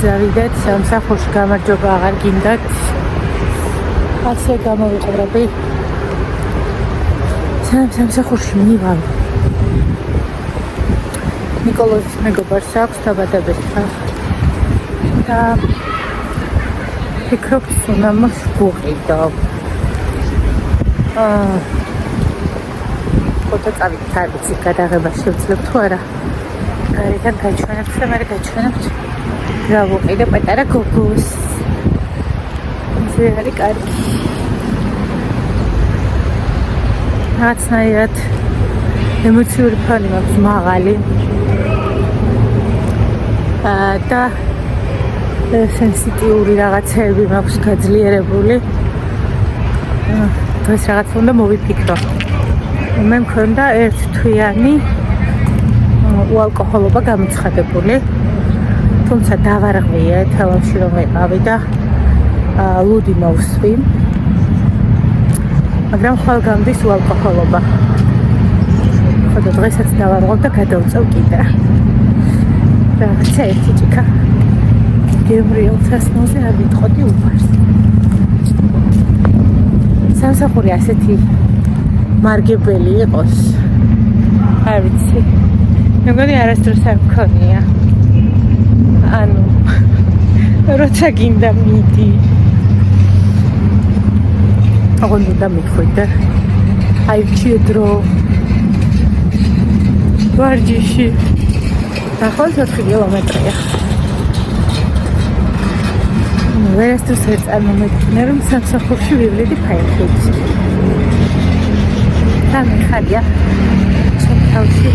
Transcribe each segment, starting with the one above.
წავიდეთ სამსახურში, გამარჯობა აღარ გინდათ. ასე გამოვიყურები. სამსახურში მივალ. ნიკოლოზის მეგობარს აქვს დაბადებისდღე. და ფიქრობ, უნდა მას ვუყიდავ. ფოტო წავიდეთ, არ ვიცი, გადაღება შევძლებ თუ არა. გარედან გაჩვენებთ და მე გაჩვენებთ. რა ვუყიდე პატარა გოგოს. ეს არის კარგი. რაღაცნაირად ემოციური ფონი მაქვს მაღალი. და სენსიტიური რაღაცები მაქვს გაძლიერებული. დღეს რაღაც უნდა მოვიფიქრო. მე მქონდა ერთთვიანი უალკოჰოლობა გამოცხადებული. თუმცა დავარღვიე თელავში რომ ვიყავი და ლუდი მოვსვი. მაგრამ ხვალ გამდის უალკოჰოლობა. ხოდა დღესაც დავარღვევ და გადავწევ კიდე. რაღაცა ერთი ჭიქა. გემრიელ სასმელზე არ ვიტყოდი უფარს. სამსახური ასეთი მარგებელი იყოს. არ ვიცი. მეგონი არასდროს არ მქონია. ანუ როცა გინდა მიდი. აღარ უნდა მიხვიდე. აი ვჭიდრო. ვარჯიში. ახლა 4 კილომეტრია. ვერასდროს არ წარმომედგინე რომ სამსახურში ვივლიდი ფაიხით. და მიხარია თავში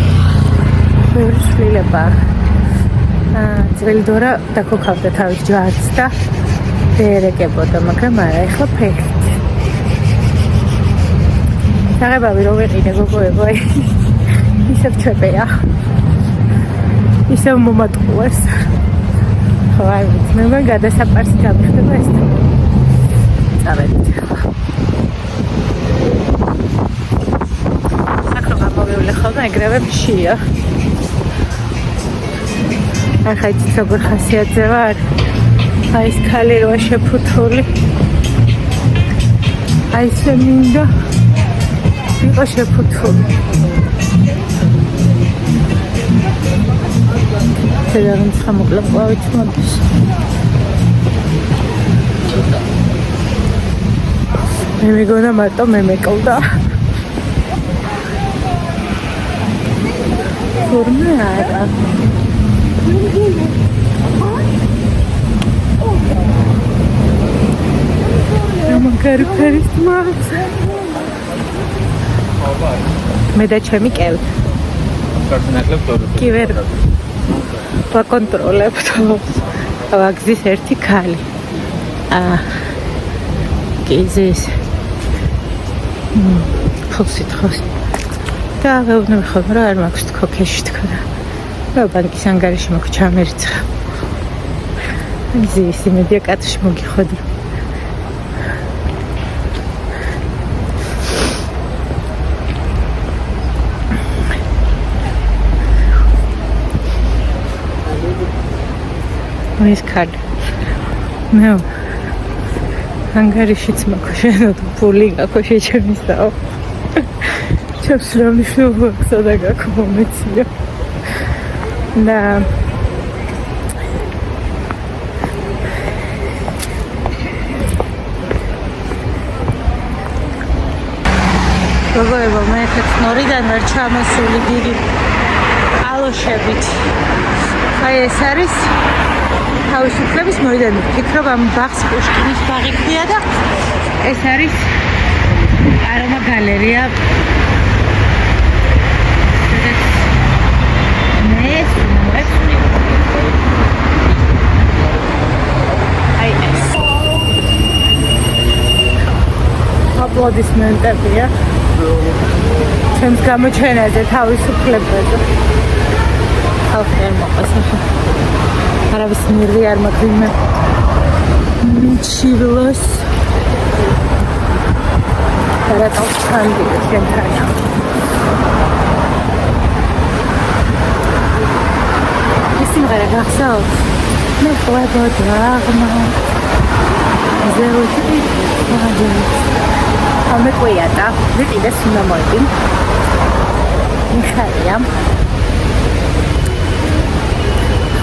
ბევრი შვილება. ძველი დორა დაქოქავდა თავის ჯვარს და დერეკებოდა, მაგრამ არა, ეხლა ფეხით. საღებავი რომ ვიყიდე გოგოებო, ისევ ჩვეპეა. ისევ მომატყუეს. ხო, არ ვიცი, მე გადასაპარსი გამიხდება ეს. წავედით. აკრობა მოვივლე ხოლმე, ეგრევე მშია. ახლა იცით როგორ ხასიათზე ვარ. აი ეს ქალი როა შეფუთული. აი ესე მინდა იყო შეფუთული. შედარებით ხამოკლავით მოდის. მე მეგონა მარტო მე მეკლდა. ფორმე არა. მაგარი ფერის მაქვს. მე და ჩემი კევი. კი ვერ ვაკონტროლებთ. ვაგზის ერთი ქალი. კი ზის. ფოქსით ხოს. და ვეუბნები ხოლმე რა არ მაქვს თქო ქეში თქო და. რა ბანკის ანგარიში მაქვს ჩამერიცხა. ზის იმედია კაცში მოგიხოდი. ეს ქალი. მე ანგარიშიც მაქვს შენოთ ფული გაქვს შეჩემისაო. ჩემს რა მნიშვნელობა აქვს და გაქვს მომეცია. და გოგოებო, მე თეთნორიდან ვარ ჩამოსული დიდი ალოშებით. აი ეს არის თავისუფლების მოედანი. ვფიქრობ ამ ბაღს პუშკინის ბაღი ქვია და ეს არის არომა გალერეა. აი ეს აპლოდისმენტებია ჩემს გამოჩენაზე თავისუფლებაზე. ხალხი არ მოყავს. არავის ნერვი არ მაქვს. მიჩივლოს რა თავსკანდი შენთან. ეს სიმღერა გახსოვს? მეყვებოდა აღმა ზეუთი ამეყვია და ვიყიდეს უნდა მოიდი მიხარია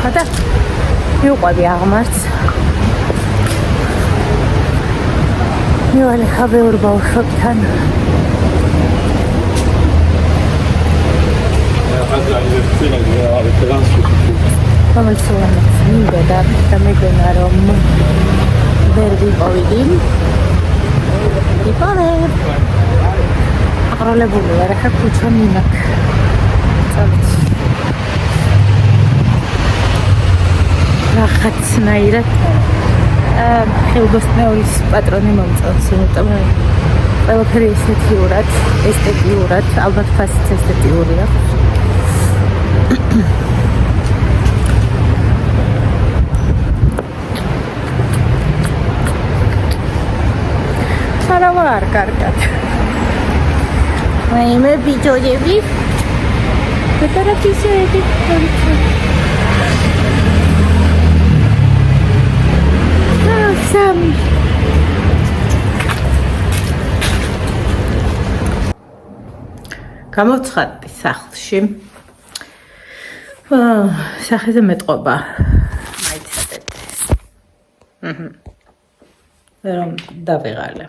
ხოდა მივყვები აღმართ მივალე ხაბეურ ბავშვებთან რომელიც მინდა და მეგონა რომ ვერ ვიპოვიდი იპოვე აღროლებული ვარ ახლა ქუჩა მინაქ წავით რაღაცნაირად ხელბოსტნეულის პატრონი მომწონს იმიტომ ყველაფერი ესთეტიურად ალბათ ფასიც ესთეტიურია არ კარგად მე ბიჭოები პატარა პისეები სამი გამოვცხადდი სახლში სახეზე მეტყობა მაიცეთ რომ დავიღალე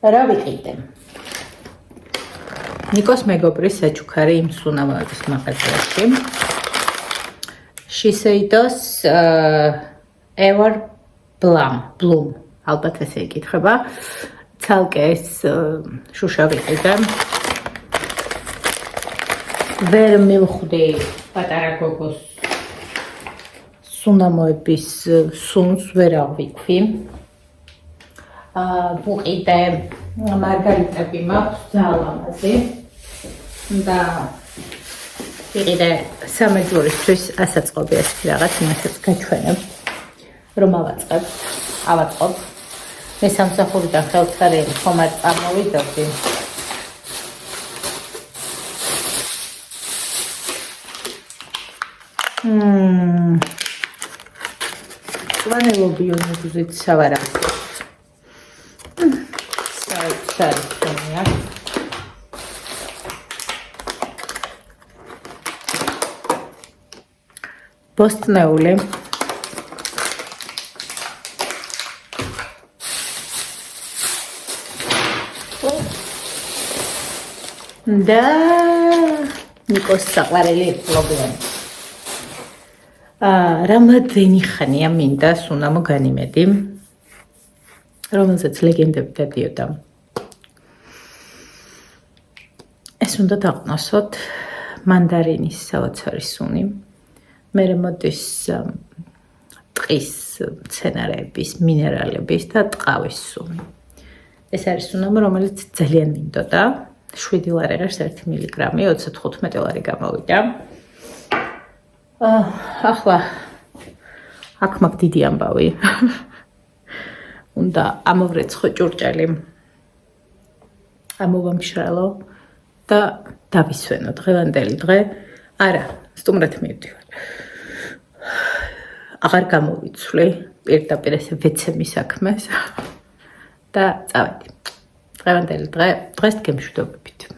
რა ვიყიდე ნიკოს მეგობრის საჩუქარი იმ სუნამოების მაღაზიაში შისეიდოს ever bloom ალბათ ესე იკითხება ცალკე ეს შუშა ვიყიდე ვერ მივხვდი პატარა გოგოს სუნამოების სუნს ვერ ავიქვი ვუყიდე მარგარიტები მაქვს ძალამაზე და ვიყიდე სამეჯურისთვის ასაწყობი ასეთი რაღაც იმასაც გაჩვენებ რომ ავაწყობ მე სამსახურიდან ხელცხარიანი ხომ არ წარმოვიდოდი ვანელობი უნებზით სავარა საერთოდ ბოსტნეული და ნიკოს საყვარელი ფლობიანი რამადენი ხანია მინდა სუნამო განიმედი რომელზეც ლეგენდები დადიოდა ეს უნდა დაყნოსოთ მანდარინის საოცარი სუნი მე მოდის ტყის მცენარეების მინერალების და ტყავის სუნი ეს არის სუნამო რომელიც ძალიან მინდოდა 7 ლარი არის 1 მილიგრამი 35 ლარი გამოვიდა ახლა აქ მაქვს დიდი ამბავი უნდა ამოვრეცხო ჭურჭელი ამოვამშრალო და დავისვენო დღევანდელი დღე არა სტუმრად მივდივარ აღარ გამოვიცვლი პირდაპირ ესე ვეცემი საქმეს და წავედი დღევანდელი დღეს გემშვიდობებით